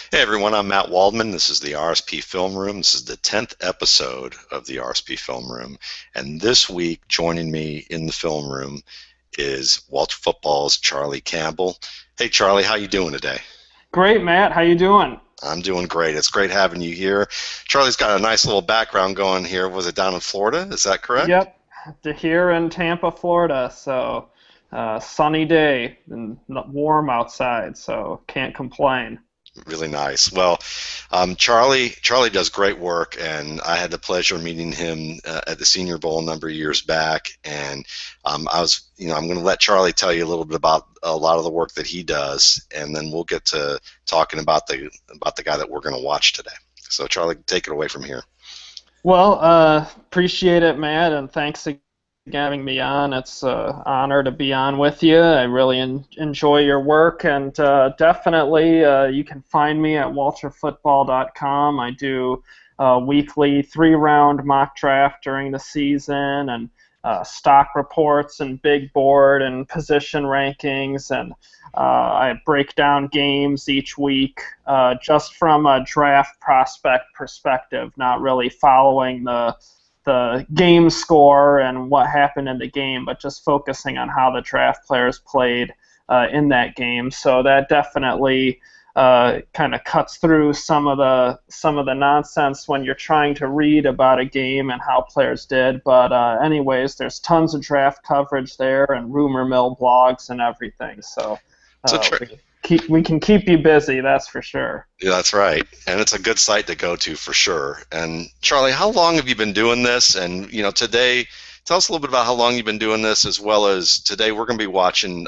Hey everyone, I'm Matt Waldman. This is the RSP Film Room. This is the 10th episode of the RSP Film Room. And this week, joining me in the film room is Walter Football's Charlie Campbell. Hey Charlie, how you doing today? Great, Matt. How you doing? I'm doing great. It's great having you here. Charlie's got a nice little background going here. Was it down in Florida? Is that correct? Yep, here in Tampa, Florida. So, sunny day and warm outside, so can't complain. Really nice. Well, Charlie does great work, and I had the pleasure of meeting him at the Senior Bowl a number of years back. And I'm going to let Charlie tell you a little bit about a lot of the work that he does, and then we'll get to talking about the guy that we're going to watch today. So, Charlie, take it away from here. Well, appreciate it, Matt, and thanks again for having me on. It's an honor to be on with you. I really enjoy your work, and definitely you can find me at walterfootball.com. I do weekly three-round mock draft during the season, and stock reports and big board and position rankings, and I break down games each week just from a draft prospect perspective, not really following the game score and what happened in the game, but just focusing on how the draft players played in that game. So that definitely kind of cuts through some of the nonsense when you're trying to read about a game and how players did. But anyways, there's tons of draft coverage there and rumor mill blogs and everything. So So, uh, we can keep you busy, that's for sure. yeah, that's right, and it's a good site to go to for sure. And Charlie, how long have you been doing this? And today, tell us a little bit about how long you've been doing this, as well as today we're going to be watching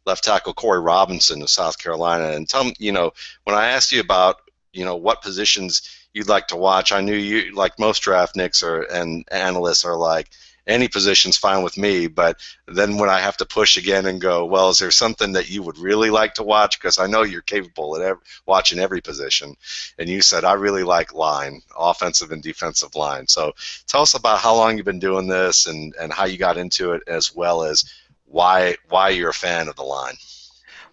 left tackle Corey Robinson of South Carolina. And tell me, when I asked you about what positions you'd like to watch, I knew you, like most draft nicks and analysts, are like any position's fine with me. But then when I have to push again and go, well, is there something that you would really like to watch? Because I know you're capable of watching every position. And you said, I really like line, offensive and defensive line. So tell us about how long you've been doing this and how you got into it, as well as why you're a fan of the line.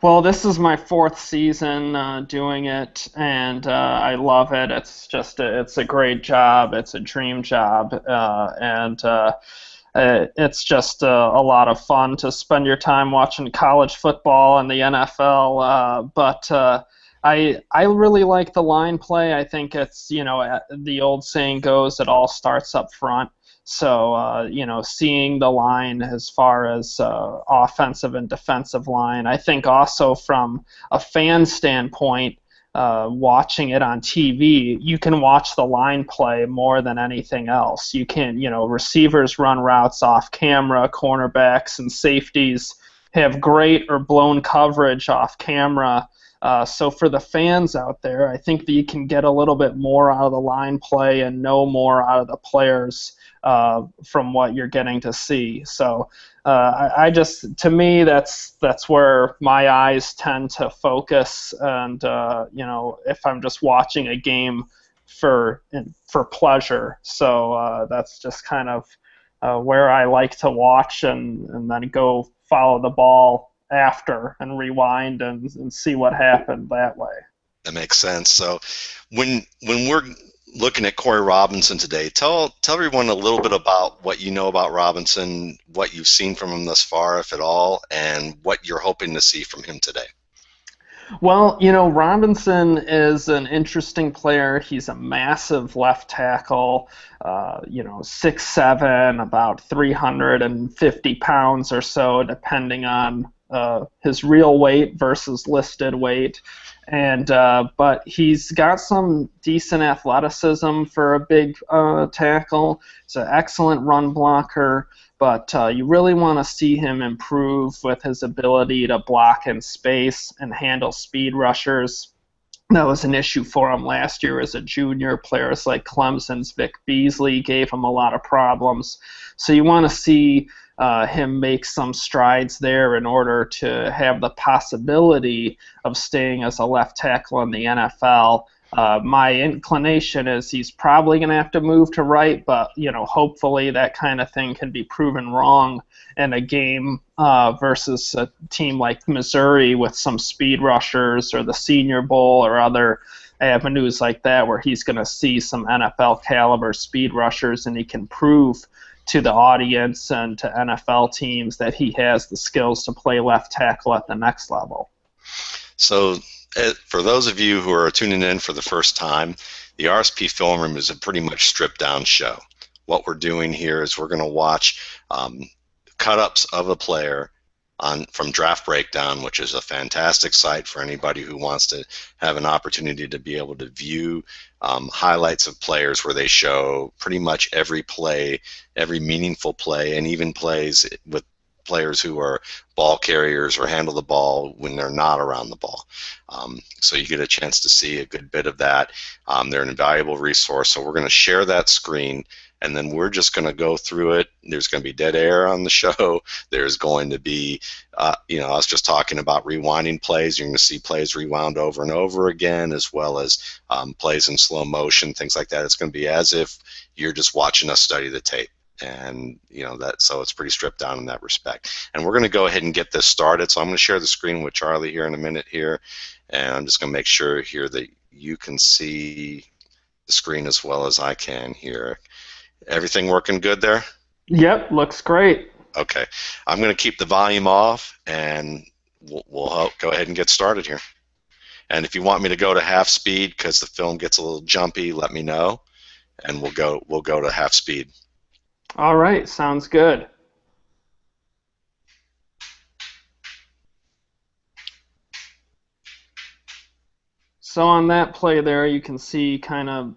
Well, this is my fourth season doing it, and I love it. It's a great job. It's a dream job, and it's just a lot of fun to spend your time watching college football and the NFL. But I really like the line play. I think it's the old saying goes, it all starts up front. So, seeing the line as far as offensive and defensive line, I think also from a fan standpoint, watching it on TV, you can watch the line play more than anything else. You can, receivers run routes off camera, cornerbacks and safeties have great or blown coverage off camera. So for the fans out there, I think that you can get a little bit more out of the line play and know more out of the players from what you're getting to see. So I just, to me, that's where my eyes tend to focus. And if I'm just watching a game for pleasure, so that's just kind of where I like to watch and then go follow the ball after and rewind and see what happened that way. That makes sense. So when we're looking at Corey Robinson today, tell everyone a little bit about what you know about Robinson, what you've seen from him thus far, if at all, and what you're hoping to see from him today. Well, Robinson is an interesting player. He's a massive left tackle, 6'7", about 350 pounds or so, depending on his real weight versus listed weight. And but he's got some decent athleticism for a big tackle. He's an excellent run blocker, but you really want to see him improve with his ability to block in space and handle speed rushers. That was an issue for him last year as a junior. Players like Clemson's Vic Beasley gave him a lot of problems. So you want to see him make some strides there in order to have the possibility of staying as a left tackle in the NFL. My inclination is he's probably going to have to move to right, but hopefully that kind of thing can be proven wrong in a game versus a team like Missouri with some speed rushers or the Senior Bowl or other avenues like that where he's going to see some NFL caliber speed rushers and he can prove to the audience and to NFL teams that he has the skills to play left tackle at the next level. So for those of you who are tuning in for the first time, the RSP Film Room is a pretty much stripped down show. What we're doing here is we're going to watch cut-ups of a player from Draft Breakdown, which is a fantastic site for anybody who wants to have an opportunity to be able to view highlights of players where they show pretty much every play, every meaningful play, and even plays with players who are ball carriers or handle the ball when they're not around the ball. So you get a chance to see a good bit of that. They're an invaluable resource. So we're going to share that screen, and then we're just going to go through it. There's going to be dead air on the show. There's going to be, us just talking about rewinding plays. You're going to see plays rewound over and over again, as well as plays in slow motion, things like that. It's going to be as if you're just watching us study the tape. And so it's pretty stripped down in that respect. And we're going to go ahead and get this started. So I'm going to share the screen with Charlie here in a minute here, and I'm just going to make sure here that you can see the screen as well as I can here. Everything working good there? Yep, looks great. Okay, I'm going to keep the volume off, and we'll go ahead and get started here. And if you want me to go to half speed because the film gets a little jumpy, let me know, and we'll go to half speed. All right, sounds good. So on that play there, you can see kind of,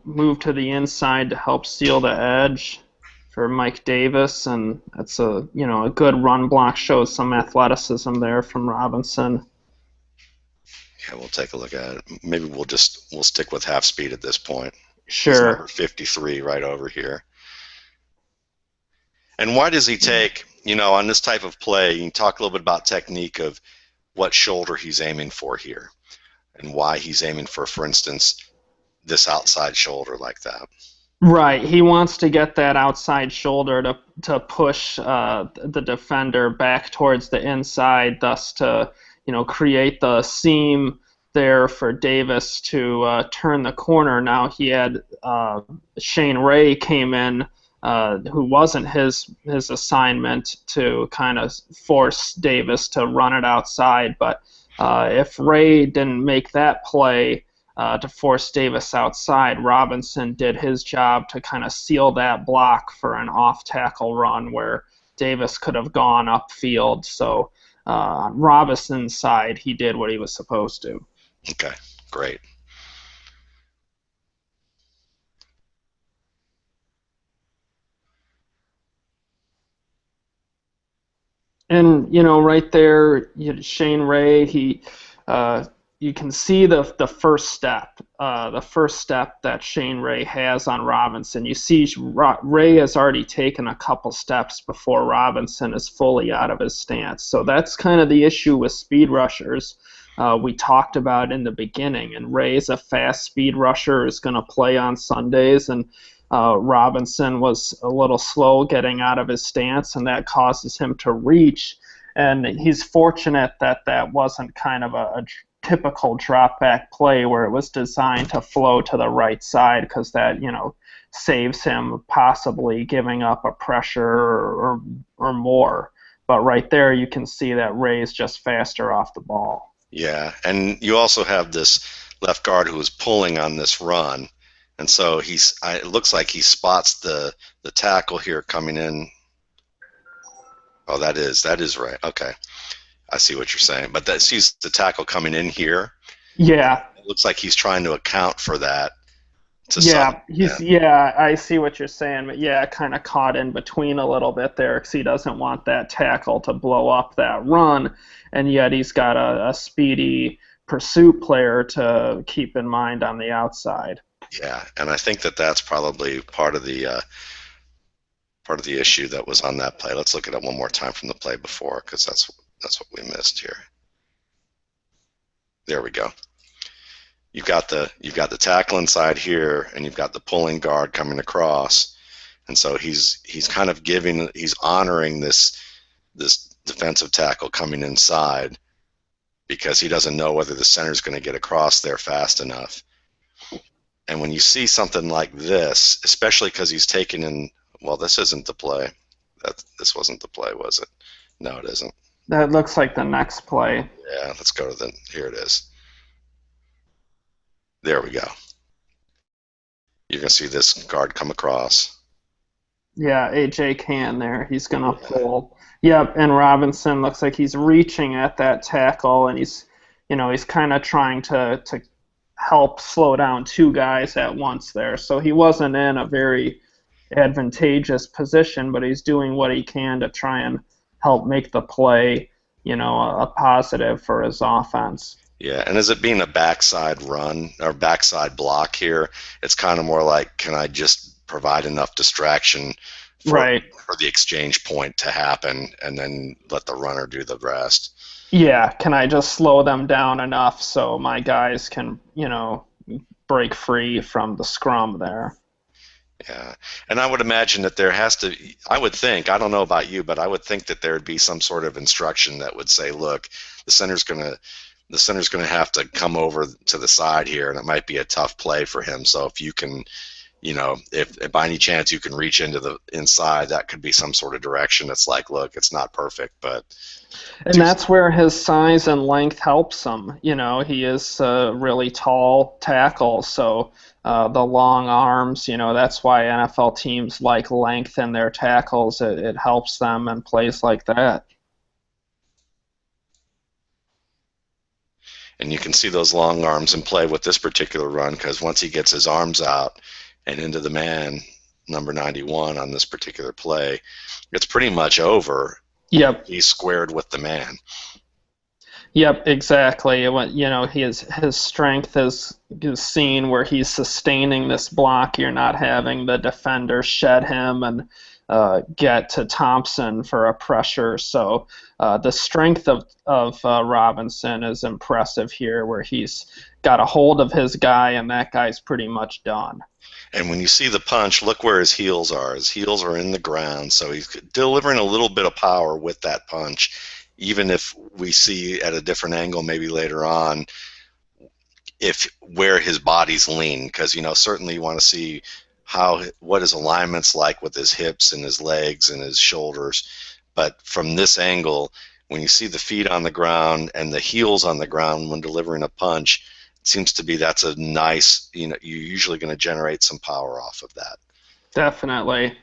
move to the inside to help seal the edge for Mike Davis, and that's a good run block, shows some athleticism there from Robinson. Yeah, we'll take a look at it. Maybe we'll stick with half speed at this point. Sure. He's number 53 right over here. And why does he take, on this type of play, you can talk a little bit about technique of what shoulder he's aiming for here and why he's aiming for instance, this outside shoulder like that. Right. He wants to get that outside shoulder to push the defender back towards the inside, thus to, create the seam there for Davis to turn the corner. Now he had Shane Ray came in, who wasn't his assignment to kind of force Davis to run it outside. But if Ray didn't make that play to force Davis outside, Robinson did his job to kind of seal that block for an off-tackle run where Davis could have gone upfield. So on Robinson's side, he did what he was supposed to. Okay, great. And right there, Shane Ray, you can see the first step that Shane Ray has on Robinson. You see Ray has already taken a couple steps before Robinson is fully out of his stance. So that's kind of the issue with speed rushers we talked about in the beginning. And Ray is a fast speed rusher, is going to play on Sundays, and Robinson was a little slow getting out of his stance, and that causes him to reach. And he's fortunate that that wasn't kind of a typical drop back play where it was designed to flow to the right side, because that saves him possibly giving up a pressure or more. But right there you can see that Ray's just faster off the ball. Yeah, and you also have this left guard who is pulling on this run, and so it looks like he spots the tackle here coming in. Oh, that is right. Okay, I see what you're saying. But that sees the tackle coming in here. Yeah. It looks like he's trying to account for that. I see what you're saying. But yeah, kind of caught in between a little bit there because he doesn't want that tackle to blow up that run, and yet he's got a speedy pursuit player to keep in mind on the outside. Yeah, and I think that's probably part of the part of the issue that was on that play. Let's look at it one more time from the play before, because that's what we missed here. There we go. You've got the tackle inside here, and you've got the pulling guard coming across, and so he's kind of he's honoring this defensive tackle coming inside because he doesn't know whether the center's going to get across there fast enough. And when you see something like this, especially because he's taken in, well, this isn't the play. This wasn't the play, was it? No, it isn't. That looks like the next play. Yeah, let's go to here it is. There we go. You're going to see this guard come across. Yeah, AJ can there. He's gonna pull. Yep, and Robinson looks like he's reaching at that tackle, and he's kind of trying to help slow down two guys at once there. So he wasn't in a very advantageous position, but he's doing what he can to try and help make the play, a positive for his offense. Yeah, and as it being a backside run or backside block here, it's kind of more like, can I just provide enough distraction Right. for the exchange point to happen, and then let the runner do the rest? Yeah, can I just slow them down enough so my guys can, break free from the scrum there? Yeah, and I would imagine that there has to. I would think. I don't know about you, but I would think that there would be some sort of instruction that would say, "Look, the center's gonna the center's going to have to come over to the side here, and it might be a tough play for him. So if you can, if by any chance you can reach into the inside, that could be some sort of direction. It's like, look, it's not perfect, but." And that's where his size and length helps him. He is a really tall tackle, so the long arms, that's why NFL teams like length in their tackles. It helps them in plays like that. And you can see those long arms in play with this particular run, because once he gets his arms out and into the man, number 91 on this particular play, it's pretty much over. Yep. He's squared with the man. Yep, exactly. His strength is seen where he's sustaining this block. You're not having the defender shed him and get to Thompson for a pressure. So the strength of Robinson is impressive here, where he's got a hold of his guy, and that guy's pretty much done. And when you see the punch, look where his heels are. His heels are in the ground, so he's delivering a little bit of power with that punch, even if we see at a different angle maybe later on where his body's lean, because certainly you want to see what his alignment's like with his hips and his legs and his shoulders. But from this angle, when you see the feet on the ground and the heels on the ground when delivering a punch, it seems to be that's a nice, you're usually going to generate some power off of that. Definitely.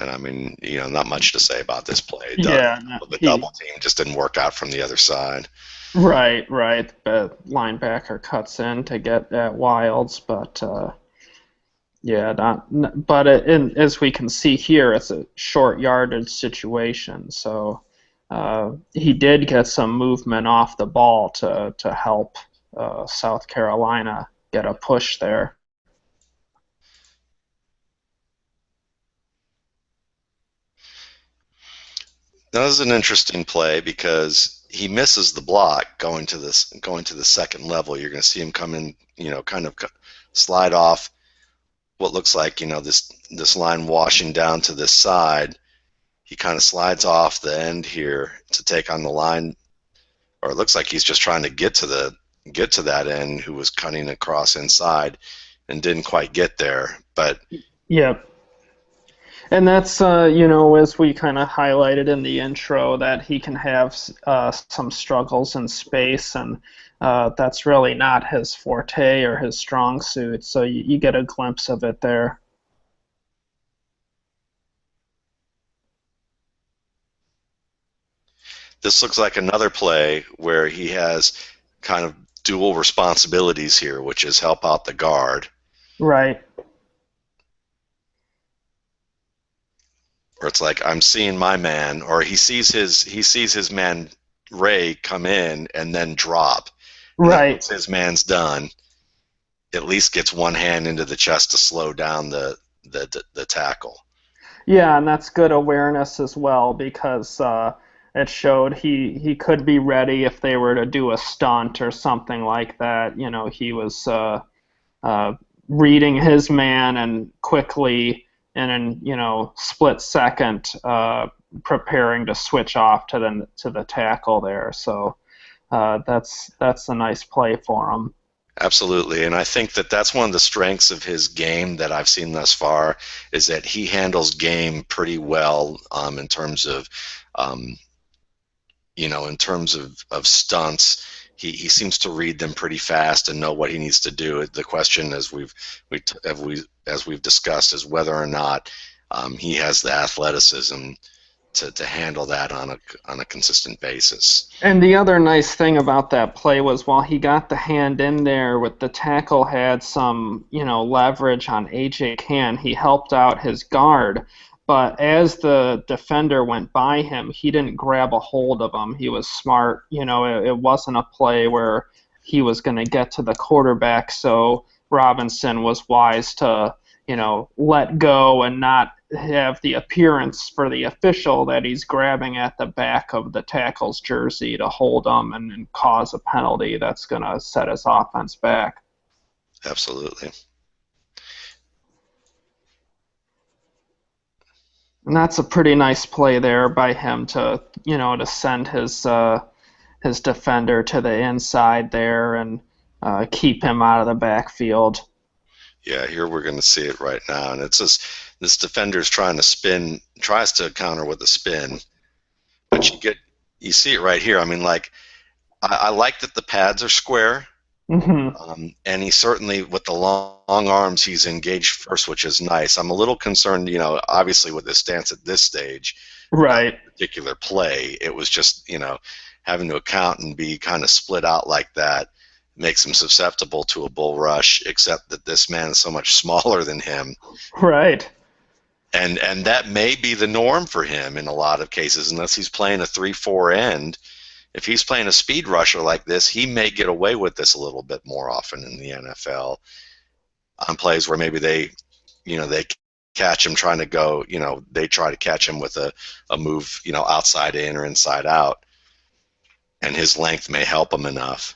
And I mean, not much to say about this play. Yeah, no, The double team just didn't work out from the other side. right. The linebacker cuts in to get at Wilds, but yeah, as we can see here, it's a short yardage situation. So he did get some movement off the ball to help South Carolina get a push there. That was an interesting play because he misses the block going to the second level. You're going to see him come in, kind of slide off what looks like, this line washing down to this side. He kind of slides off the end here to take on the line, or it looks like he's just trying to get to that end who was cutting across inside and didn't quite get there. But Yep. And that's, as we kind of highlighted in the intro, that he can have some struggles in space, and that's really not his forte or his strong suit. So you get a glimpse of it there. this looks like another play where he has kind of dual responsibilities here, which is help out the guard. Right. where it's like I'm seeing my man, or he sees his man Ray come in and then drop, and then Right. once his man's done, at least gets one hand into the chest to slow down the tackle. Yeah, and that's good awareness as well because it showed he could be ready if they were to do a stunt or something like that. You know, he was uh, reading his man and quickly and in split second preparing to switch off to the tackle there. So that's a nice play for him. Absolutely, and I think that that's one of the strengths of his game that I've seen thus far is that he handles game pretty well in terms of um, in terms of stunts. He seems to read them pretty fast and know what he needs to do. The question, as we've discussed, is whether or not he has the athleticism to handle that on a consistent basis. And the other nice thing about that play was while he got the hand in there with the tackle had some, leverage on AJ Can, he helped out his guard. But as the defender went by him, he didn't grab a hold of him. He was smart. It wasn't a play where he was going to get to the quarterback. So Robinson was wise to, let go and not have the appearance for the official that he's grabbing at the back of the tackle's jersey to hold him and cause a penalty that's going to set his offense back. Absolutely. And that's a pretty nice play there by him to, to send his defender to the inside there and keep him out of the backfield. Yeah, here we're going to see it right now, and it's this defender's tries to counter with a spin, but you see it right here. I mean, like I like that the pads are square, Hmm. and he certainly with the long arms he's engaged first, which is nice. I'm a little concerned, obviously with his stance at this stage about Right. the particular play. It was just having to account and be kind of split out like that makes him susceptible to a bull rush, except that this man is so much smaller than him. Right. And that may be the norm for him in a lot of cases, unless he's playing a 3-4 end. If he's playing a speed rusher like this, he may get away with this a little bit more often in the NFL on plays where maybe they catch him trying to go, they try to catch him with a move, outside in or inside out, and his length may help him enough.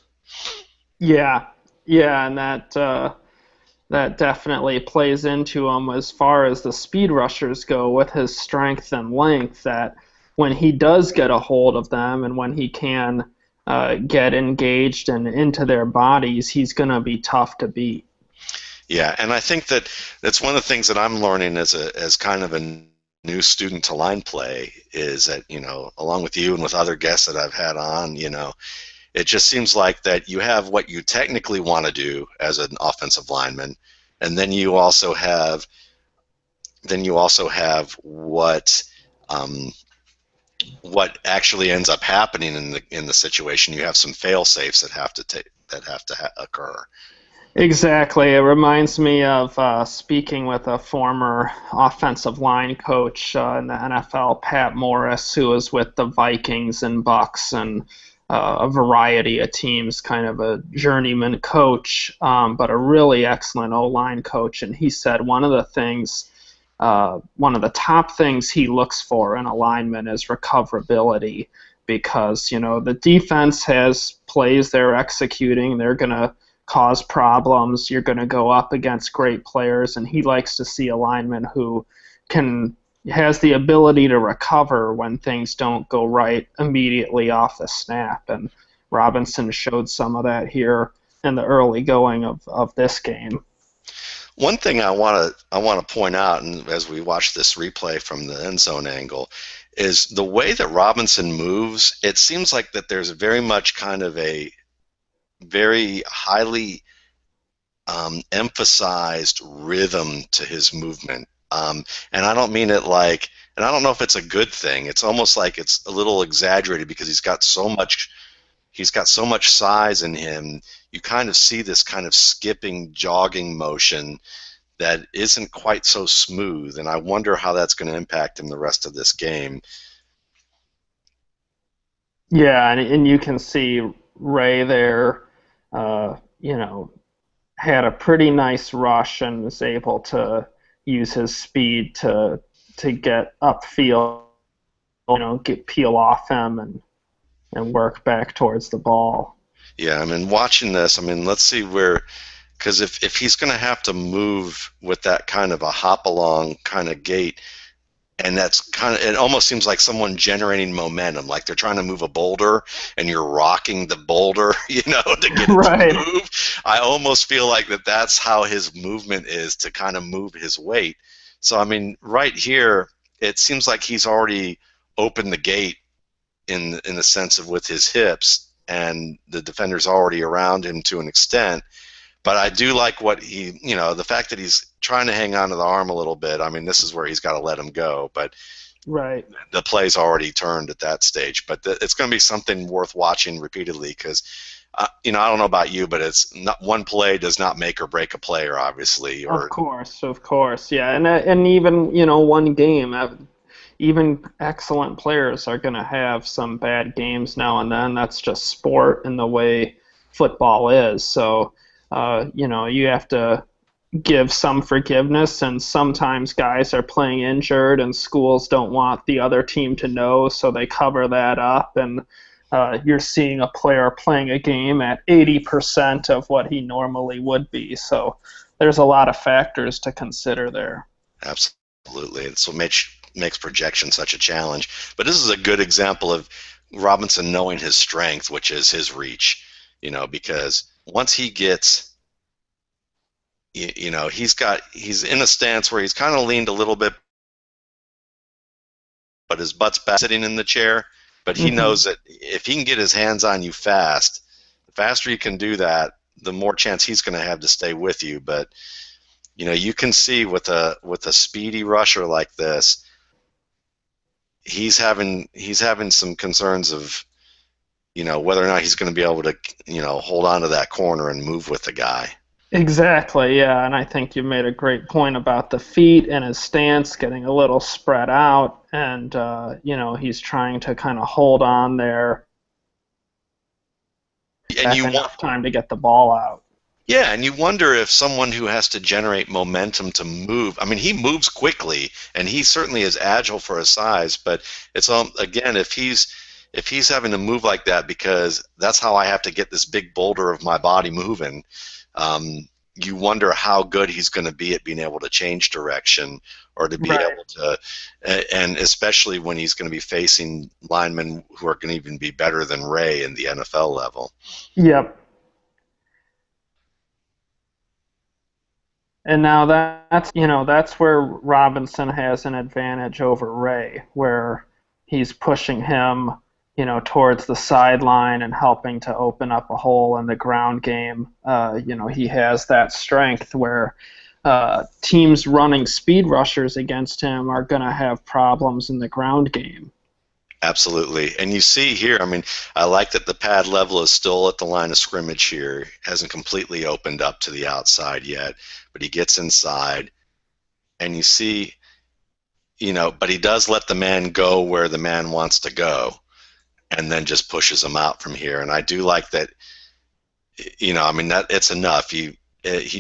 Yeah. Yeah, and that definitely plays into him as far as the speed rushers go with his strength and length. That when he does get a hold of them and when he can get engaged and into their bodies, he's going to be tough to beat. Yeah, and I think that that's one of the things that I'm learning as kind of a new student to line play is that along with you and with other guests that I've had on, it just seems like that you have what you technically want to do as an offensive lineman, and then you also have what actually ends up happening in the situation. You have some fail safes that have to occur. Exactly. It reminds me of speaking with a former offensive line coach in the NFL, Pat Morris, who was with the Vikings and Bucks and a variety of teams, kind of a journeyman coach, but a really excellent O-line coach. And he said one of the top things he looks for in a lineman is recoverability because, the defense has plays they're executing. They're going to cause problems. You're going to go up against great players, and he likes to see a lineman who can has the ability to recover when things don't go right immediately off the snap. And Robinson showed some of that here in the early going of this game. One thing I want to point out, and as we watch this replay from the end zone angle, is the way that Robinson moves. It seems like that there's very much kind of a very highly emphasized rhythm to his movement. And I don't mean it like, and I don't know if it's a good thing. It's almost like it's a little exaggerated because he's got so much size in him. You kind of see this kind of skipping, jogging motion that isn't quite so smooth, and I wonder how that's going to impact him the rest of this game. Yeah, and you can see Ray there, you know, had a pretty nice rush and was able to use his speed to get upfield, get peel off him and work back towards the ball. Yeah, I mean, watching this, I mean, let's see where, because if he's going to have to move with that kind of a hop along kind of gait, and that's kind of, it almost seems like someone generating momentum, like they're trying to move a boulder and you're rocking the boulder, to get it to Right. move. I almost feel like that's how his movement is to kind of move his weight. So I mean, right here, it seems like he's already opened the gate in the sense of with his hips, and the defender's already around him to an extent. But I do like what the fact that he's trying to hang on to the arm a little bit. I mean, this is where he's got to let him go. But Right. the play's already turned at that stage. But it's going to be something worth watching repeatedly because, I don't know about you, but it's not, one play does not make or break a player, obviously. Of course, yeah, and even one game, even excellent players are going to have some bad games now and then. That's just sport and the way football is. So, you have to give some forgiveness, and sometimes guys are playing injured and schools don't want the other team to know, so they cover that up, and you're seeing a player playing a game at 80% of what he normally would be. So there's a lot of factors to consider there. Absolutely. And so makes projection such a challenge. But this is a good example of Robinson knowing his strength, which is his reach, because once he gets he's in a stance where he's kind of leaned a little bit, but his butt's back sitting in the chair. But he Hmm. knows that if he can get his hands on you fast, the faster you can do that, the more chance he's going to have to stay with you. But you can see with a speedy rusher like this, he's having some concerns of whether or not he's going to be able to hold on to that corner and move with the guy. Exactly, yeah, and I think you made a great point about the feet and his stance getting a little spread out, and he's trying to kind of hold on there, And back you want enough time to get the ball out. Yeah, and you wonder if someone who has to generate momentum to move, I mean, he moves quickly and he certainly is agile for his size, but it's again, if he's having to move like that because that's how I have to get this big boulder of my body moving, you wonder how good he's going to be at being able to change direction or to be Right. able to, and especially when he's going to be facing linemen who are going to even be better than Ray in the NFL level. Yep. And now that's where Robinson has an advantage over Ray, where he's pushing him, towards the sideline and helping to open up a hole in the ground game. He has that strength where teams running speed rushers against him are going to have problems in the ground game. Absolutely. And you see here, I mean, I like that the pad level is still at the line of scrimmage here. Hasn't completely opened up to the outside yet, but he gets inside and you see, but he does let the man go where the man wants to go and then just pushes him out from here. And I do like that, I mean, that it's enough. He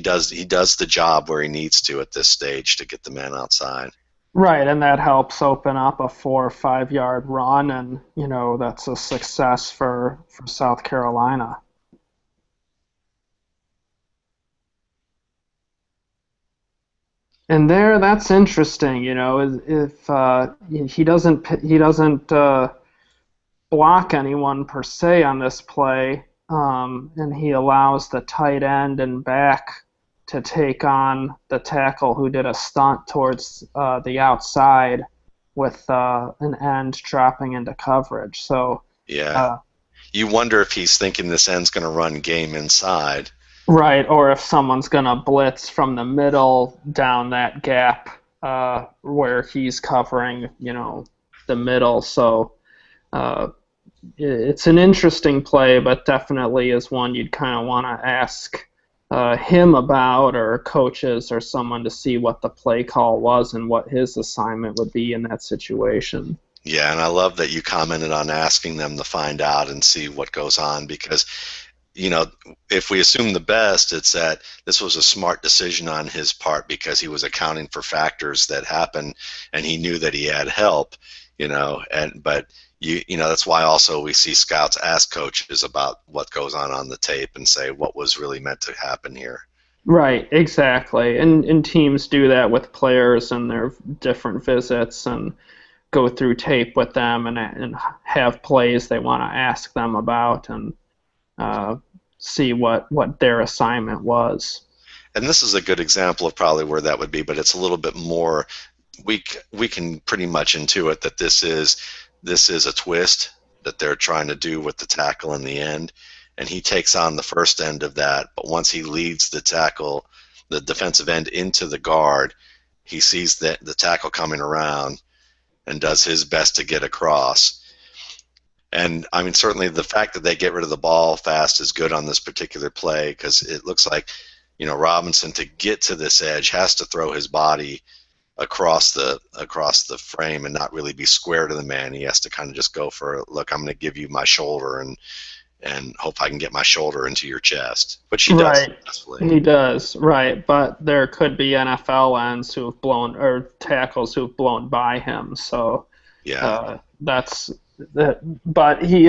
does the job where he needs to at this stage to get the man outside. Right, and that helps open up a 4 or 5 yard run, and that's a success for South Carolina. And there, that's interesting. If he doesn't block anyone per se on this play, and he allows the tight end and back to take on the tackle who did a stunt towards the outside with an end dropping into coverage. So, Yeah. uh, You wonder if he's thinking this end's going to run game inside. right, or if someone's going to blitz from the middle down that gap where he's covering, the middle. So uh, it's an interesting play, but definitely is one you'd kind of want to ask him about, or coaches or someone, to see what the play call was and what his assignment would be in that situation. Yeah, and I love that you commented on asking them to find out and see what goes on because, you know, if we assume the best, it's that this was a smart decision on his part because he was accounting for factors that happen and he knew that he had help, but that's why also we see scouts ask coaches about what goes on the tape and say what was really meant to happen here. Right, exactly. And teams do that with players and their different visits, and go through tape with them, and have plays they want to ask them about, and uh, see what their assignment was. And this is a good example of probably where that would be, but it's a little bit more. We can pretty much intuit that this is a twist that they're trying to do with the tackle in the end, and he takes on the first end of that. But once he leads the defensive end into the guard, he sees the tackle coming around and does his best to get across. And I mean, certainly the fact that they get rid of the ball fast is good on this particular play because it looks like, Robinson, to get to this edge, has to throw his body across the frame and not really be square to the man. He has to kind of just go for, look, I'm going to give you my shoulder and hope I can get my shoulder into your chest, which he does Right, successfully. he does. Right, but there could be NFL ends who have blown, or tackles who've blown by him. So Yeah, that's that. But he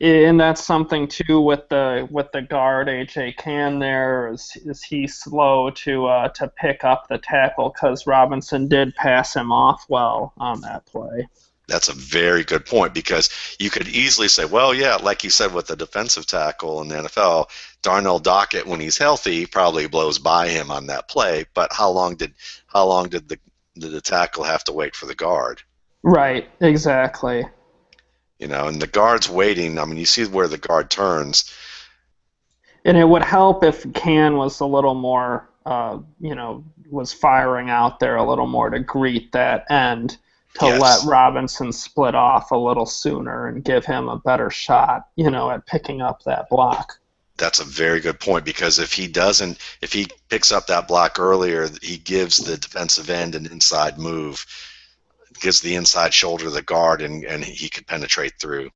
and that's something too with the guard AJ Can. There is he slow to pick up the tackle, because Robinson did pass him off well on that play. that's a very good point because you could easily say, well, yeah, like you said with the defensive tackle in the NFL, Darnell Dockett, when he's healthy, probably blows by him on that play. But how long did the tackle have to wait for the guard? Right, exactly. And the guard's waiting. I mean, you see where the guard turns. And it would help if Can was a little more, was firing out there a little more to greet that end, to let Yes, Robinson split off a little sooner and give him a better shot, at picking up that block. that's a very good point because if he picks up that block earlier, he gives the defensive end an inside move, gives the inside shoulder to the guard, and he could penetrate through.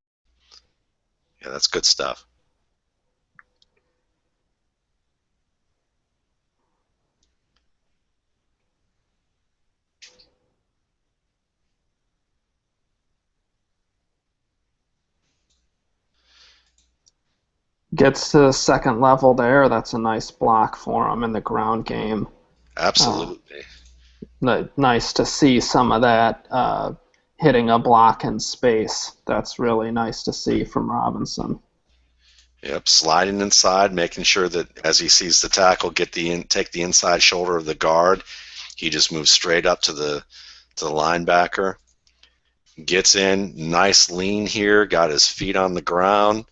Yeah, that's good stuff. Gets to the second level there. That's a nice block for him in the ground game. Uh, Absolutely. Nice to see some of that, hitting a block in space. That's really nice to see from Robinson. Yep, sliding inside, making sure that as he sees the tackle, take the inside shoulder of the guard. He just moves straight up to the linebacker. Gets in, nice lean here, got his feet on the ground,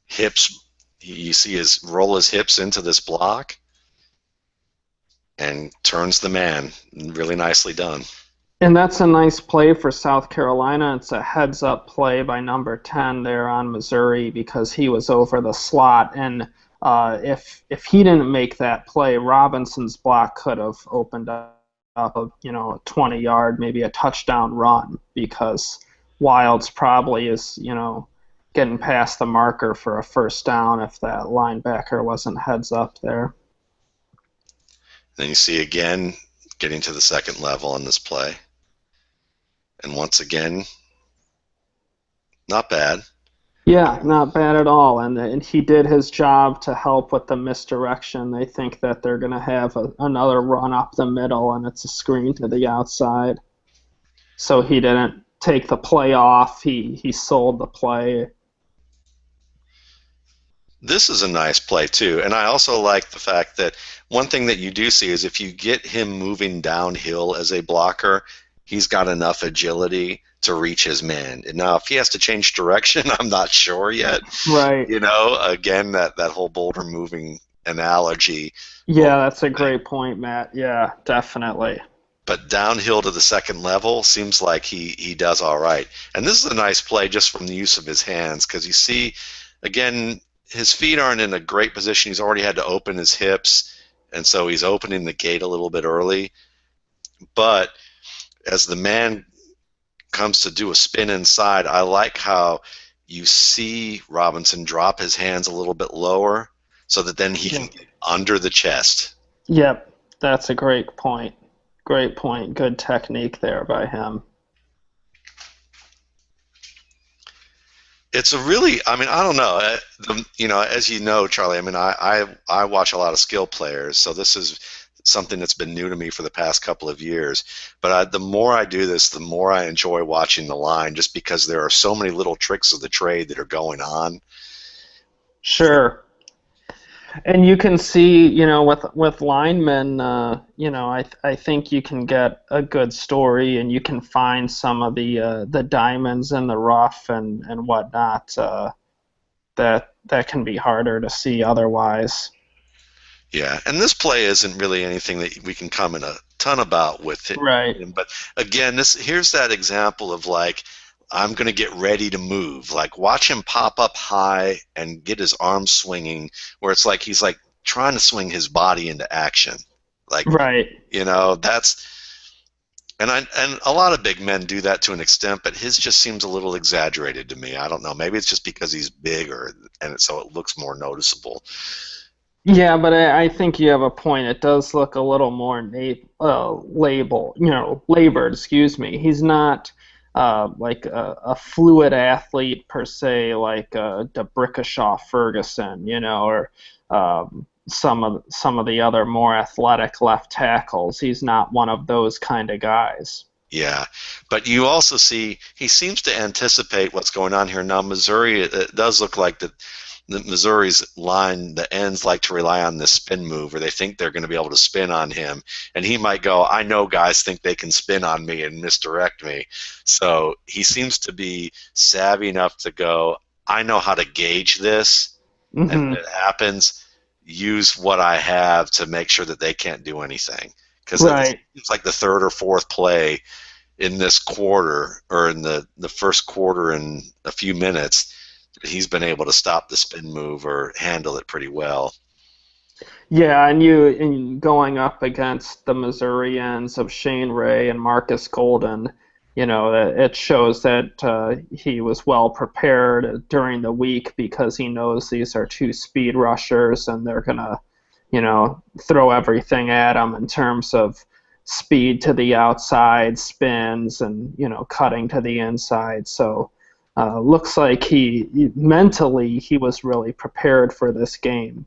hips. You see roll his hips into this block and turns the man. Really nicely done. And that's a nice play for South Carolina. It's a heads up play by number 10 there on Missouri, because he was over the slot. And if he didn't make that play, Robinson's block could have opened up a 20-yard, maybe a touchdown run, because Wilds probably is getting past the marker for a first down if that linebacker wasn't heads up there. Then you see again getting to the second level on this play. And once again, not bad. Yeah, not bad at all. And he did his job to help with the misdirection. They think that they're going to have another run up the middle, and it's a screen to the outside. So he didn't take the play off. He sold the play. This is a nice play too, and I also like the fact that one thing that you do see is if you get him moving downhill as a blocker, he's got enough agility to reach his man. And now, if he has to change direction, I'm not sure yet. Right. Again, that whole boulder moving analogy. Yeah, that's a great point, Matt. Yeah, definitely. But downhill to the second level seems like he does all right. And this is a nice play just from the use of his hands because you see, again, his feet aren't in a great position. He's already had to open his hips, and so he's opening the gate a little bit early. But as the man comes to do a spin inside, I like how you see Robinson drop his hands a little bit lower so that then he can Yeah. get under the chest. Yep, that's a great point. Great point. Good technique there by him. It's a really, I mean, I don't know. As you know, Charlie, I mean, I watch a lot of skill players, so this is something that's been new to me for the past couple of years. But the more I do this, the more I enjoy watching the line, just because there are so many little tricks of the trade that are going on. Sure. And you can see, with linemen, I think you can get a good story, and you can find some of the diamonds in the rough and whatnot, that can be harder to see otherwise. Yeah, and this play isn't really anything that we can comment a ton about with it. Right. But again, this here's that example of like I'm going to get ready to move. Like watch him pop up high and get his arms swinging, where it's like he's like trying to swing his body into action. Like Right. that's and a lot of big men do that to an extent, but his just seems a little exaggerated to me. I don't know. Maybe it's just because he's bigger and so it looks more noticeable. Yeah, but I think you have a point. It does look a little more labored. Excuse me. He's not like a fluid athlete per se, like DeBrickashaw Ferguson, or some of the other more athletic left tackles. He's not one of those kind of guys. Yeah, but you also see he seems to anticipate what's going on here. Now, Missouri, it does look like the Missouri's line, the ends like to rely on this spin move, or they think they're going to be able to spin on him, and he might go, "I know guys think they can spin on me and misdirect me," so he seems to be savvy enough to go, "I know how to gauge this, and Hmm. when it happens, use what I have to make sure that they can't do anything." Because Right. it's like the third or fourth play in this quarter or in the first quarter in a few minutes, he's been able to stop the spin move or handle it pretty well. Yeah, and going up against the Missourians of Shane Ray and Marcus Golden, it shows that he was well prepared during the week because he knows these are two speed rushers and they're gonna, throw everything at him in terms of speed to the outside, spins, and cutting to the inside. So looks like he mentally he was really prepared for this game.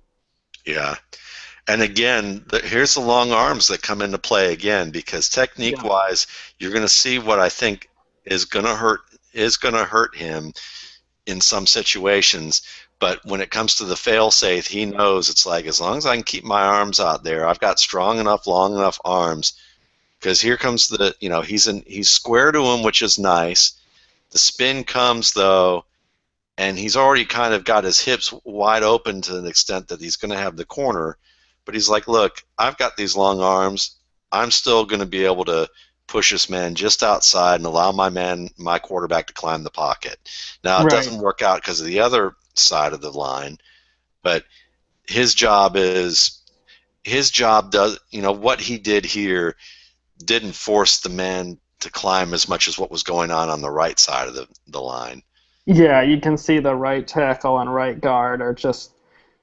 Yeah. And again, here's the long arms that come into play again because technique Yeah. wise, you're going to see what I think is going to hurt him in some situations. But when it comes to the fail safe, he knows it's like as long as I can keep my arms out there, I've got strong enough, long enough arms. Because here comes he's square to him, which is nice. The spin comes though, and he's already kind of got his hips wide open to an extent that he's going to have the corner. But he's like, look, I've got these long arms. I'm still going to be able to push this man just outside and allow my quarterback to climb the pocket. Now, it Right. doesn't work out because of the other side of the line, but his job is, his job does, what he did here didn't force the man to climb as much as what was going on the right side of the line. Yeah, you can see the right tackle and right guard are just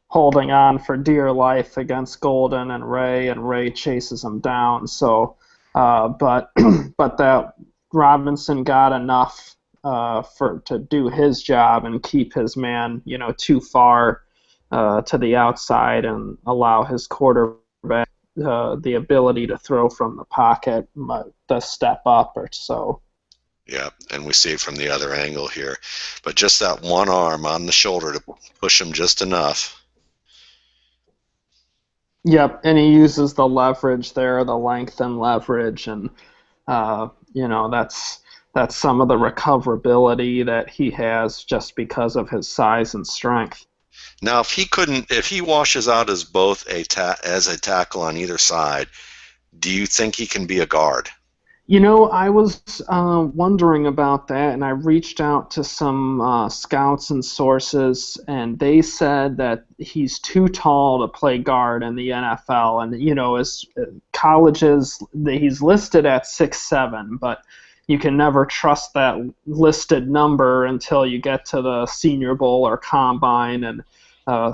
holding on for dear life against Golden and Ray chases him down. So, but but that Robinson got enough for to do his job and keep his man, too far to the outside and allow his quarterback the ability to throw from the pocket, the step up or so. Yeah, and we see it from the other angle here. But just that one arm on the shoulder to push him just enough. Yep, and he uses the leverage there, the length and leverage, and that's some of the recoverability that he has just because of his size and strength. Now, if he washes out as both as a tackle on either side, do you think he can be a guard? I was wondering about that, and I reached out to some scouts and sources, and they said that he's too tall to play guard in the NFL. And as colleges, he's listed at 6'7", but you can never trust that listed number until you get to the Senior Bowl or Combine, and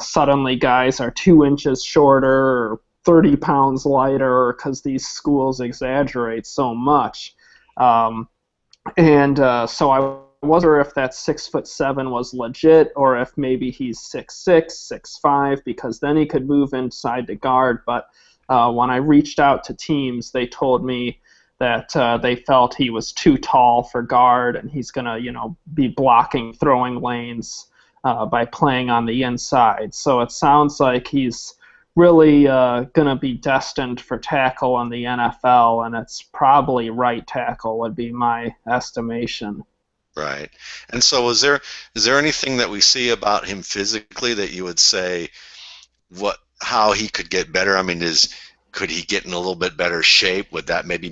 suddenly guys are 2 inches shorter or 30 pounds lighter because these schools exaggerate so much. Um, and so I wonder if that 6'7" was legit, or if maybe he's 6'6", 6'5", because then he could move inside the guard. But when I reached out to teams, they told me that they felt he was too tall for guard, and he's going to, be blocking throwing lanes by playing on the inside. So it sounds like he's really going to be destined for tackle in the NFL, and it's probably right tackle would be my estimation. Right. And so is there anything that we see about him physically that you would say how he could get better? I mean, could he get in a little bit better shape? Would that maybe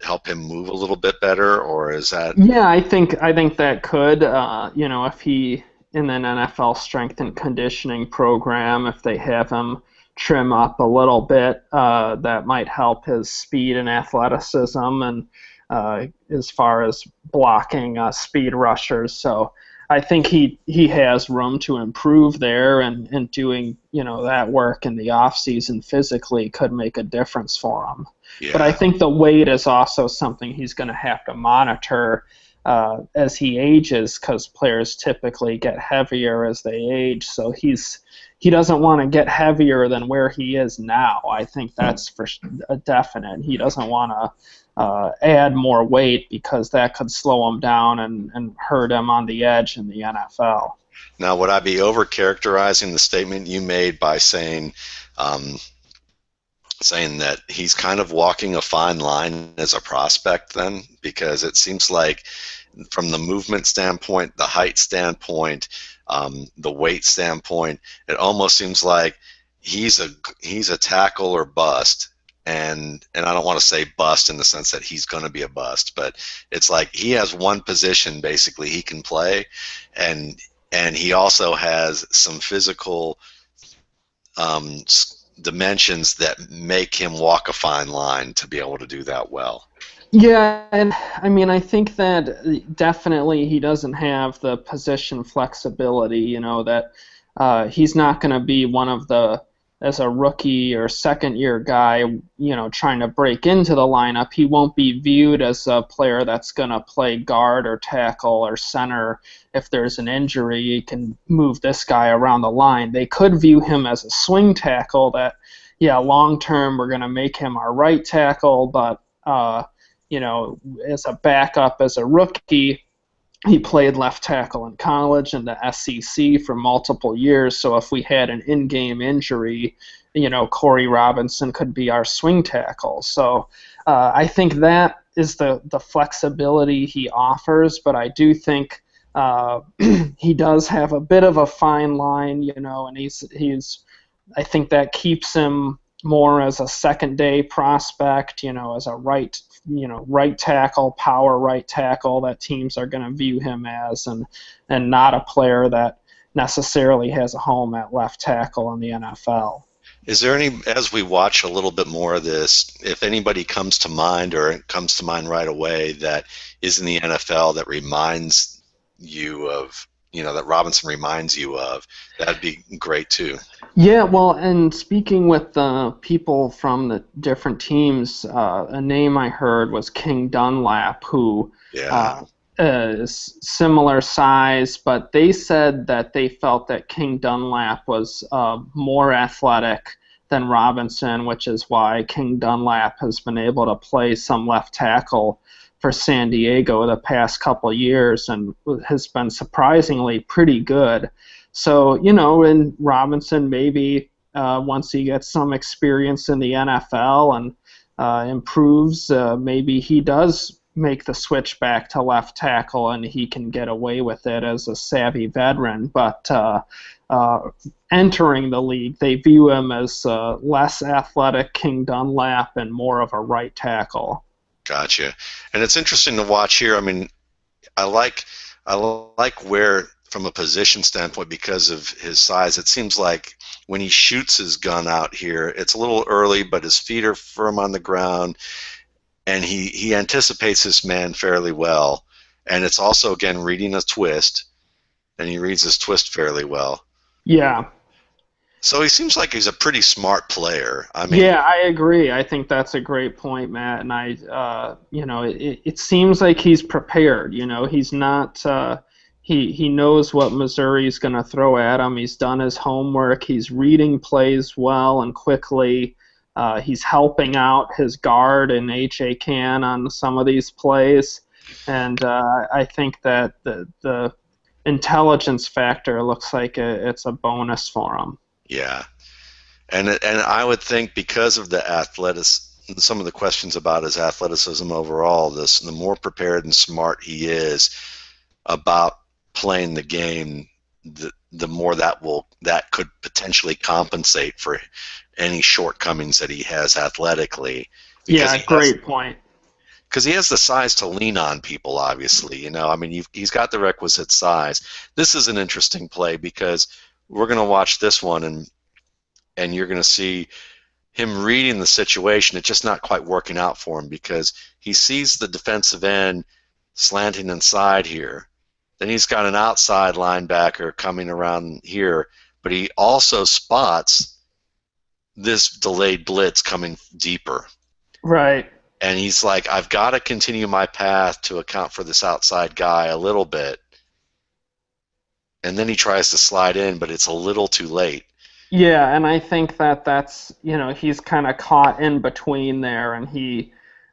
help him move a little bit better, or is that? Yeah, I think that could, if he in an NFL strength and conditioning program, if they have him trim up a little bit, that might help his speed and athleticism, and as far as blocking speed rushers. So I think he has room to improve there, and doing that work in the off season physically could make a difference for him. But I Yeah. think the weight is also something he's going to have to monitor as he ages, because players typically get heavier as they age. So he doesn't want to get heavier than where he is now. I think that's for a definite. He doesn't want to add more weight, because that could slow him down and hurt him on the edge in the NFL. Now, would I be overcharacterizing the statement you made by um, saying that he's kind of walking a fine line as a prospect then? Because it seems like from the movement standpoint, the height standpoint, the weight standpoint, it almost seems like he's a tackle or bust. And I don't want to say bust in the sense that he's going to be a bust, but it's like he has one position basically he can play, and and he also has some physical um, dimensions that make him walk a fine line to be able to do that well. Yeah, and I mean, I think that definitely he doesn't have the position flexibility, that he's not going to be one of as a rookie or second year guy, trying to break into the lineup. He won't be viewed as a player that's going to play guard or tackle or center. If there's an injury, you can move this guy around the line. They could view him as a swing tackle that, yeah, long term we're going to make him our right tackle, but as a backup, as a rookie, he played left tackle in college and the SEC for multiple years. So if we had an in-game injury, Corey Robinson could be our swing tackle. So I think that is the flexibility he offers. But I do think he does have a bit of a fine line, and he's I think that keeps him more as a second day prospect, as a right tackle, power right tackle that teams are going to view him as, and not a player that necessarily has a home at left tackle in the NFL. Is there any, as we watch a little bit more of this, if anybody comes to mind or it comes to mind right away that is in the NFL that reminds you of, that Robinson reminds you of, that'd be great too. Yeah, well, and speaking with the people from the different teams, a name I heard was King Dunlap, who Yeah. uh, is similar size, but they said that they felt that King Dunlap was more athletic than Robinson, which is why King Dunlap has been able to play some left tackle for San Diego the past couple of years, and has been surprisingly pretty good. So, and Robinson maybe once he gets some experience in the NFL and improves, maybe he does make the switch back to left tackle and he can get away with it as a savvy veteran. But uh, entering the league, they view him as less athletic King Dunlap and more of a right tackle. Gotcha. And it's interesting to watch here. I mean, I like I like where from a position standpoint because of his size. It seems like when he shoots his gun out here, it's a little early, but his feet are firm on the ground, and he anticipates his man fairly well. And it's also again reading a twist, and he reads his twist fairly well. Yeah. So he seems like he's a pretty smart player. I mean, Yeah, I agree. I think that's a great point, Matt. And it seems like he's prepared. He's not. He knows what Missouri's going to throw at him. He's done his homework. He's reading plays well and quickly. He's helping out his guard and H.A. Can on some of these plays, and I think that the intelligence factor looks like it's a bonus for him. yeah. And I would think because of the some of the questions about his athleticism overall, the more prepared and smart he is about playing the game, the more that could potentially compensate for any shortcomings that he has athletically, because Yeah, great point. he has the size to lean on people. Obviously, I mean, he's got the requisite size. This is an interesting play because we're going to watch this one and you're going to see him reading the situation. It's just not quite working out for him because he sees the defensive end slanting inside here. Then he's got an outside linebacker coming around here, but he also spots this delayed blitz coming deeper. Right. And he's like, I've got to continue my path to account for this outside guy a little bit. And then he tries to slide in, but it's a little too late. Yeah, and I think that he's kind of caught in between there, and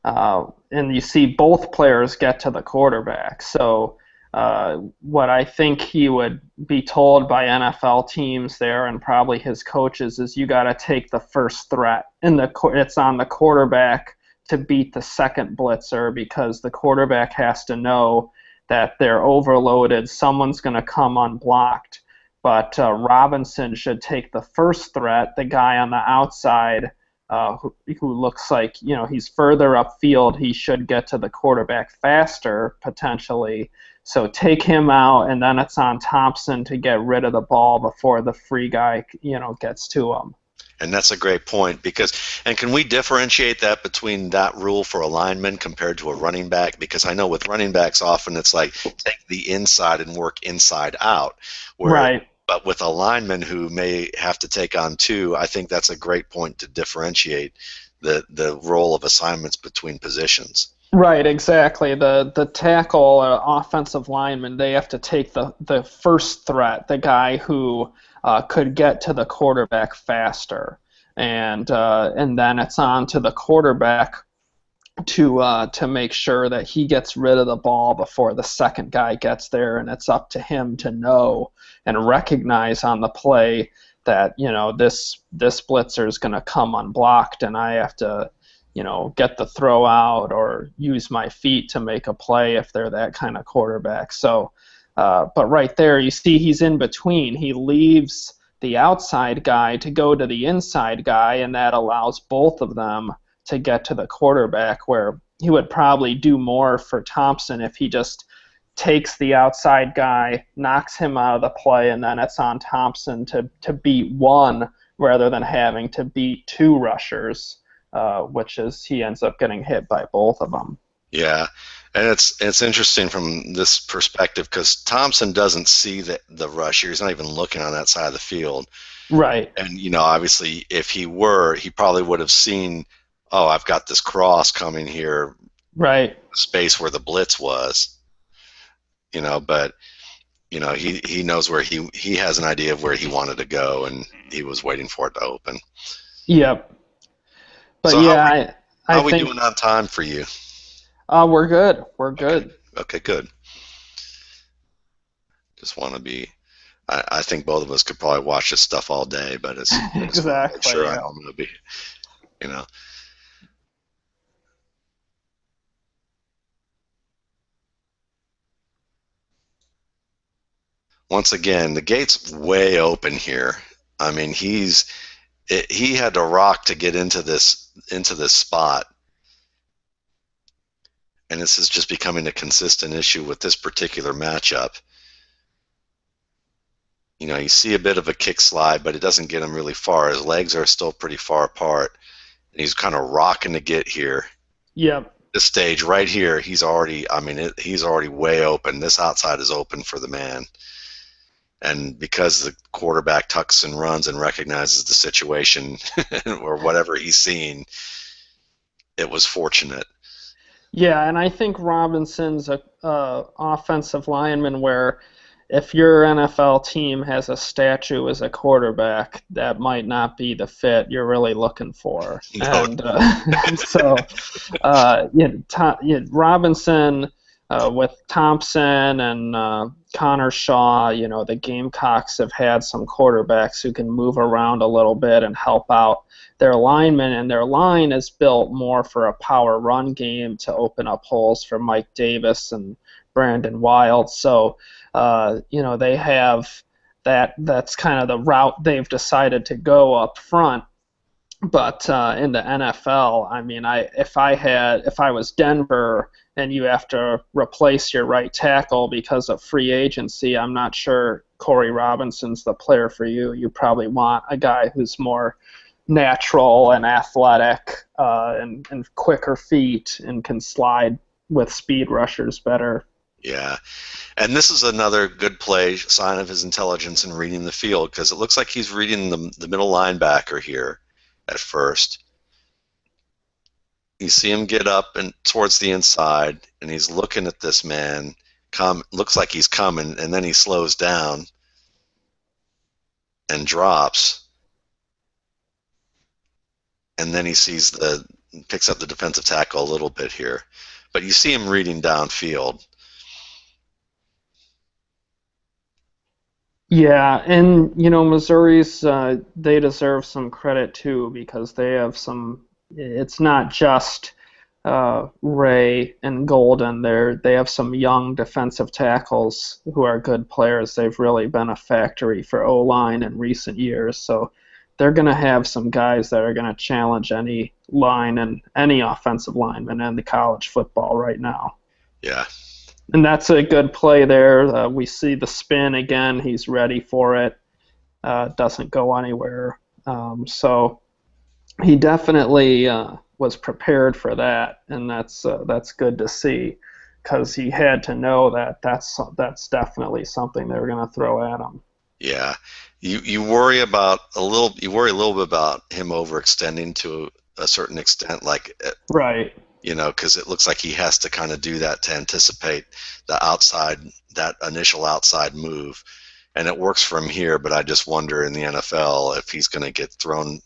and you see both players get to the quarterback. So what I think he would be told by NFL teams there, and probably his coaches, is you got to take the first threat, and it's on the quarterback to beat the second blitzer because the quarterback has to know that they're overloaded. Someone's going to come unblocked. But Robinson should take the first threat, the guy on the outside who looks like, he's further upfield. He should get to the quarterback faster, potentially. So take him out, and then it's on Thompson to get rid of the ball before the free guy, gets to him. And that's a great point and can we differentiate that between that rule for a lineman compared to a running back? Because I know with running backs often it's like take the inside and work inside out. Right. But with a lineman who may have to take on two, I think that's a great point to differentiate the role of assignments between positions. Right, exactly. The tackle, offensive lineman, they have to take the first threat, the guy who could get to the quarterback faster, and then it's on to the quarterback to make sure that he gets rid of the ball before the second guy gets there, and it's up to him to know and recognize on the play that this blitzer is going to come unblocked, and I have to get the throw out or use my feet to make a play if they're that kind of quarterback. So, but right there, you see he's in between. He leaves the outside guy to go to the inside guy, and that allows both of them to get to the quarterback, where he would probably do more for Thompson if he just takes the outside guy, knocks him out of the play, and then it's on Thompson to beat one rather than having to beat two rushers. Which is he ends up getting hit by both of them. Yeah, and it's interesting from this perspective because Thompson doesn't see the rush here. He's not even looking on that side of the field. Right. And obviously, if he were, he probably would have seen, oh, I've got this cross coming here, right, space where the blitz was. But he knows where he has an idea of where he wanted to go, and he was waiting for it to open. Yep. But So yeah, how I are we think doing on time for you? we're good. We're good. Okay, good. Just want to be. I think both of us could probably watch this stuff all day, but I just want to make Exactly. sure Yeah. I'm going to be, you know. Once again, the gate's way open here. I mean, he had to rock to get into this spot. and this is just becoming a consistent issue with this particular matchup. You see a bit of a kick slide, but it doesn't get him really far. His legs are still pretty far apart, and he's kind of rocking to get here. Yep. This stage right here, he's already way open. This outside is open for the man. And because the quarterback tucks and runs and recognizes the situation or whatever he's seeing, it was fortunate. Yeah, and I think Robinson's a offensive lineman where if your NFL team has a statue as a quarterback, that might not be the fit you're really looking for. No, And so, Robinson with Thompson and Connor Shaw, the Gamecocks have had some quarterbacks who can move around a little bit and help out their linemen, and their line is built more for a power run game to open up holes for Mike Davis and Brandon Wild. So, they have that's kind of the route they've decided to go up front. But in the NFL, I mean, if I was Denver and you have to replace your right tackle because of free agency, I'm not sure Corey Robinson's the player for you. You probably want a guy who's more natural and athletic and quicker feet and can slide with speed rushers better. yeah. And this is another good play, sign of his intelligence in reading the field, because it looks like he's reading the middle linebacker here at first. You see him get up and towards the inside, and he's looking at this man. Looks like he's coming, and then he slows down and drops, and then he picks up the defensive tackle a little bit here. But you see him reading downfield. Yeah, and Missouri's they deserve some credit too because they have some. It's not just Ray and Golden. They have some young defensive tackles who are good players. They've really been a factory for O-line in recent years. So they're going to have some guys that are going to challenge any line and any offensive lineman in the college football right now. Yeah, And that's a good play there. We see the spin again. He's ready for it. Doesn't go anywhere. So he definitely was prepared for that, and that's good to see because he had to know that that's definitely something they were going to throw at him. yeah. You worry you worry a little bit about him overextending to a certain extent, like Right. because it looks like he has to kind of do that to anticipate that initial outside move, and it works from here. But I just wonder in the NFL if he's going to get thrown,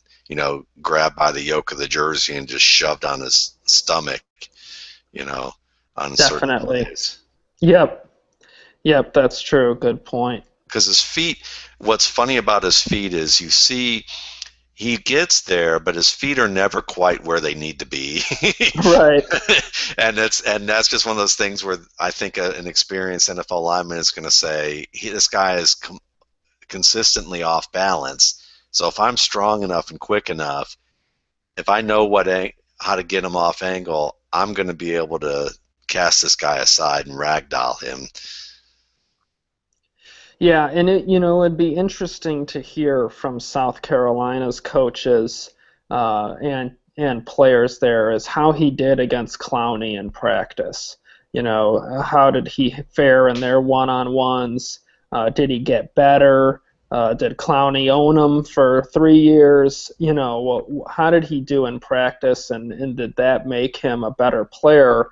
grabbed by the yoke of the jersey and just shoved on his stomach, you know, on certain Definitely. plays. Yep. Yep. That's true. Good point. Because his feet, what's funny about his feet is you see he gets there, but his feet are never quite where they need to be. Right. and that's just one of those things where I think an experienced NFL lineman is going to say, this guy is consistently off balance. So if I'm strong enough and quick enough, if I know how to get him off angle, I'm going to be able to cast this guy aside and ragdoll him. Yeah, and it'd be interesting to hear from South Carolina's coaches and players there is how he did against Clowney in practice. How did he fare in their one-on-ones? Did he get better? Did Clowney own him for 3 years? How did he do in practice, and did that make him a better player?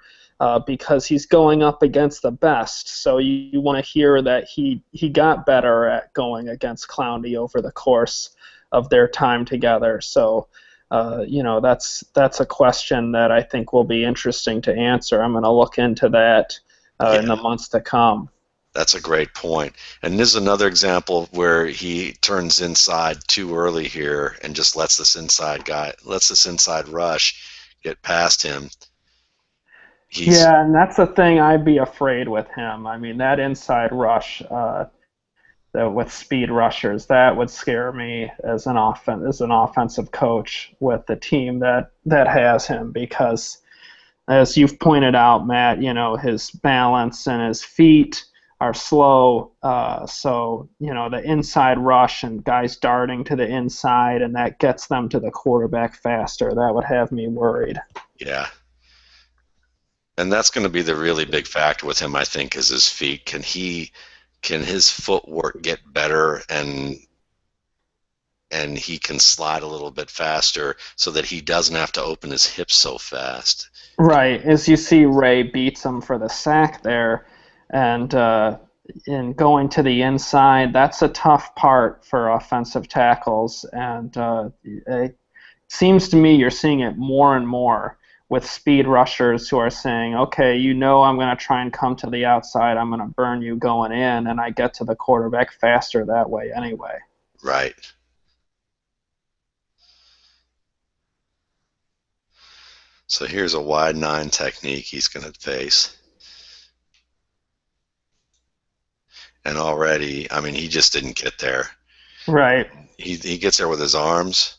Because he's going up against the best. So you want to hear that he got better at going against Clowney over the course of their time together. So, that's a question that I think will be interesting to answer. I'm going to look into that in the months to come. That's a great point. And this is another example where he turns inside too early here and just lets this inside rush get past him. Yeah, and that's the thing I'd be afraid with him. I mean, that inside rush with speed rushers, that would scare me as an offensive coach with the team that has him because as you've pointed out, Matt, his balance and his feet are slow. So, the inside rush and guys darting to the inside, and that gets them to the quarterback faster. That would have me worried. Yeah. And that's going to be the really big factor with him, I think, is his feet. Can his footwork get better and he can slide a little bit faster so that he doesn't have to open his hips so fast. Right. As you see, Ray beats him for the sack there, and in going to the inside, that's a tough part for offensive tackles, and it seems to me you're seeing it more and more with speed rushers who are saying, okay, I'm going to try and come to the outside, I'm going to burn you going in, and I get to the quarterback faster that way anyway. Right. So here's a wide 9 technique he's going to face. And already, I mean, he just didn't get there. Right. He gets there with his arms.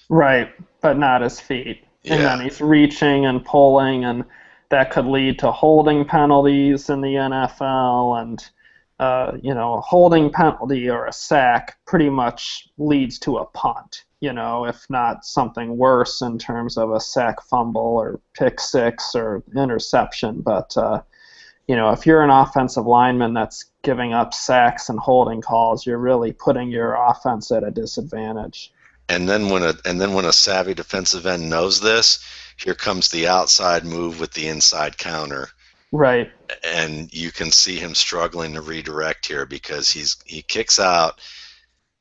Right, but not his feet. And Yeah. then he's reaching and pulling, and that could lead to holding penalties in the NFL. And, a holding penalty or a sack pretty much leads to a punt, if not something worse in terms of a sack fumble or pick six or interception. But, if you're an offensive lineman that's giving up sacks and holding calls, you're really putting your offense at a disadvantage. And then when a savvy defensive end knows this, here comes the outside move with the inside counter. Right. And you can see him struggling to redirect here because he kicks out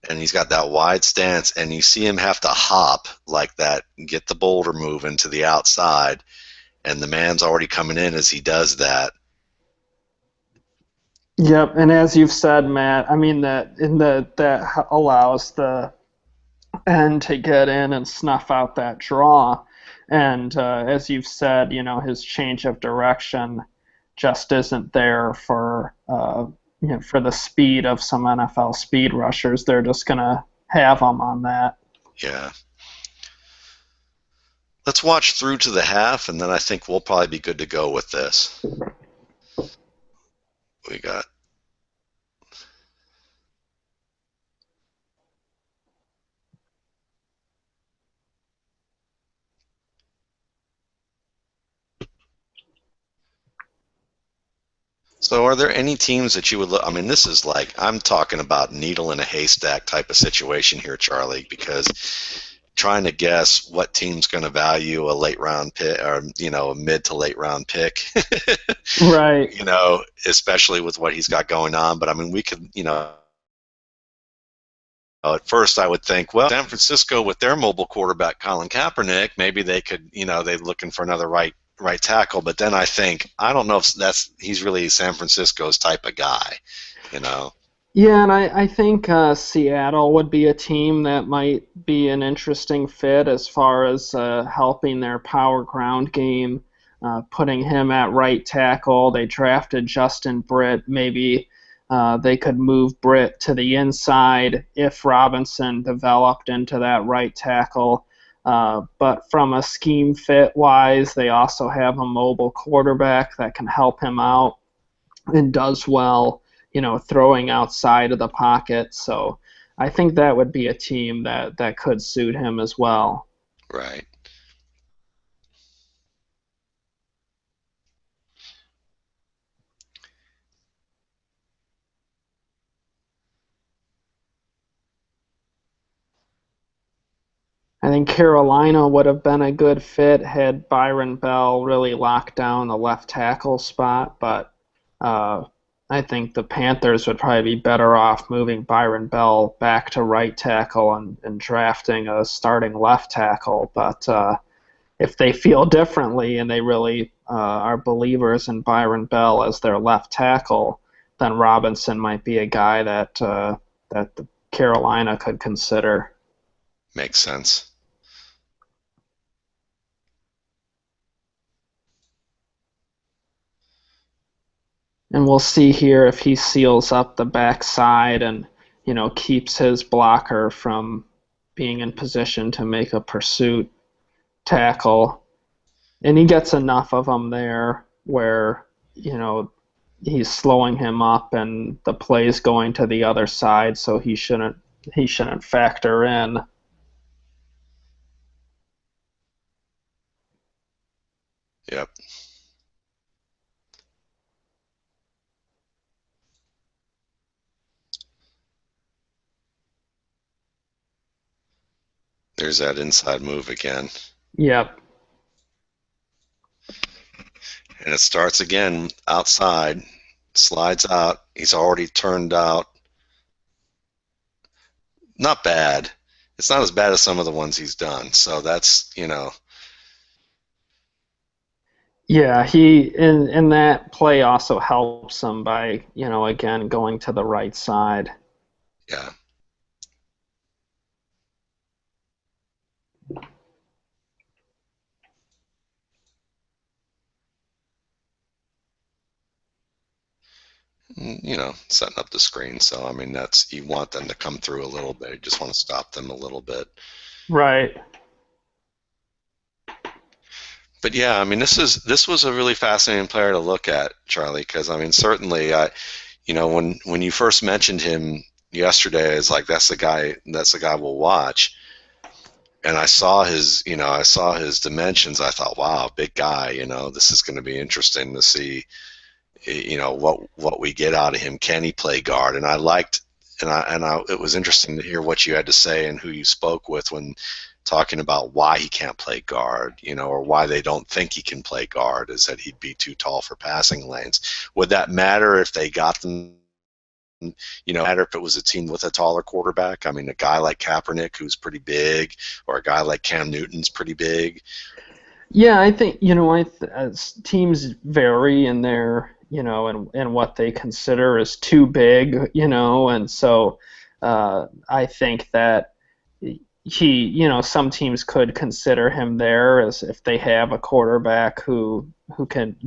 and he's got that wide stance, and you see him have to hop like that, get the boulder moving to the outside, and the man's already coming in as he does that. Yep, and as you've said, Matt, I mean that allows the end to get in and snuff out that draw, and as you've said, his change of direction just isn't there for the speed of some NFL speed rushers. They're just gonna have him on that. Yeah. Let's watch through to the half, and then I think we'll probably be good to go with this. We got So are there any teams that you would look? I mean, this is like, I'm talking about needle in a haystack type of situation here, Charlie, because trying to guess what team's going to value a late round pick or, a mid to late round pick, Right. especially with what he's got going on. But I mean, we could, at first I would think, well, San Francisco with their mobile quarterback, Colin Kaepernick, maybe they could, they're looking for another right tackle. But then I think, I don't know if he's really San Francisco's type of guy, Yeah, and I think Seattle would be a team that might be an interesting fit as far as helping their power ground game, putting him at right tackle. They drafted Justin Britt. Maybe they could move Britt to the inside if Robinson developed into that right tackle. But from a scheme fit wise, they also have a mobile quarterback that can help him out and does well, throwing outside of the pocket. So I think that would be a team that could suit him as well. Right. I think Carolina would have been a good fit had Byron Bell really locked down the left tackle spot, but I think the Panthers would probably be better off moving Byron Bell back to right tackle and drafting a starting left tackle. But if they feel differently and they really are believers in Byron Bell as their left tackle, then Robinson might be a guy that the Carolina could consider. Makes sense. And we'll see here if he seals up the backside and keeps his blocker from being in position to make a pursuit tackle. and he gets enough of them there where he's slowing him up and the play's going to the other side, so he shouldn't factor in. Yep. There's that inside move again. Yep. And it starts again outside, slides out. He's already turned out. Not bad. It's not as bad as some of the ones he's done. So that's. Yeah, he in that play also helps him by, again going to the right side. Yeah. Setting up the screen. So, I mean, you want them to come through a little bit. You just want to stop them a little bit. Right. But yeah, I mean, this was a really fascinating player to look at, Charlie, because I mean, certainly, when you first mentioned him yesterday, it's like that's the guy we'll watch. And I saw his dimensions. I thought, wow, big guy. This is going to be interesting to see. What we get out of him. Can he play guard? And I liked, it was interesting to hear what you had to say and who you spoke with when talking about why he can't play guard, or why they don't think he can play guard, is that he'd be too tall for passing lanes. Would that matter if they got them? Matter if it was a team with a taller quarterback? I mean, a guy like Kaepernick, who's pretty big, or a guy like Cam Newton's pretty big. Yeah, I think as teams vary in their and what they consider as too big, and so I think that some teams could consider him there as if they have a quarterback who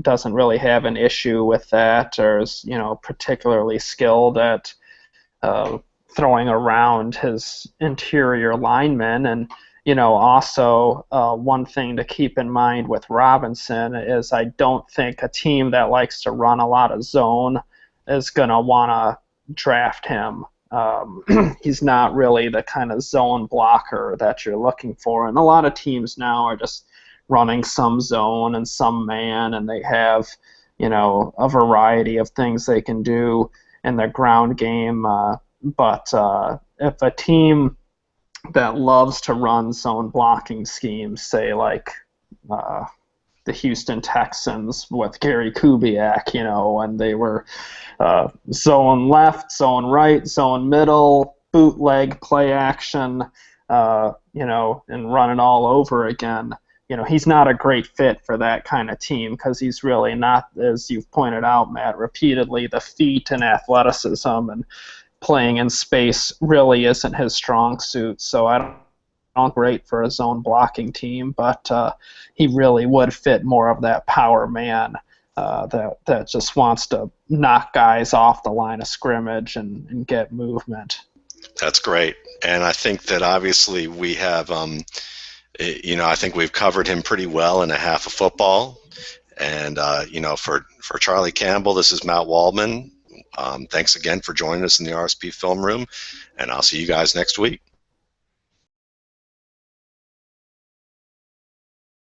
doesn't really have an issue with that, or is particularly skilled at uh, throwing around his interior linemen. And also one thing to keep in mind with Robinson is I don't think a team that likes to run a lot of zone is going to want to draft him. He's not really the kind of zone blocker that you're looking for. And a lot of teams now are just running some zone and some man, and they have, a variety of things they can do in their ground game. But if a team that loves to run zone blocking schemes, say like uh, the Houston Texans with Gary Kubiak, and they were zone left, zone right, zone middle, bootleg, play action, and run it all over again. He's not a great fit for that kind of team because he's really not, as you've pointed out, Matt, repeatedly, the feet and athleticism and playing in space really isn't his strong suit. So I don't great for a zone blocking team, but he really would fit more of that power man that just wants to knock guys off the line of scrimmage and get movement. That's great. And I think that obviously we have, I think we've covered him pretty well in a half of football. And, for Charlie Campbell, this is Matt Waldman. Thanks again for joining us in the RSP Film Room, and I'll see you guys next week.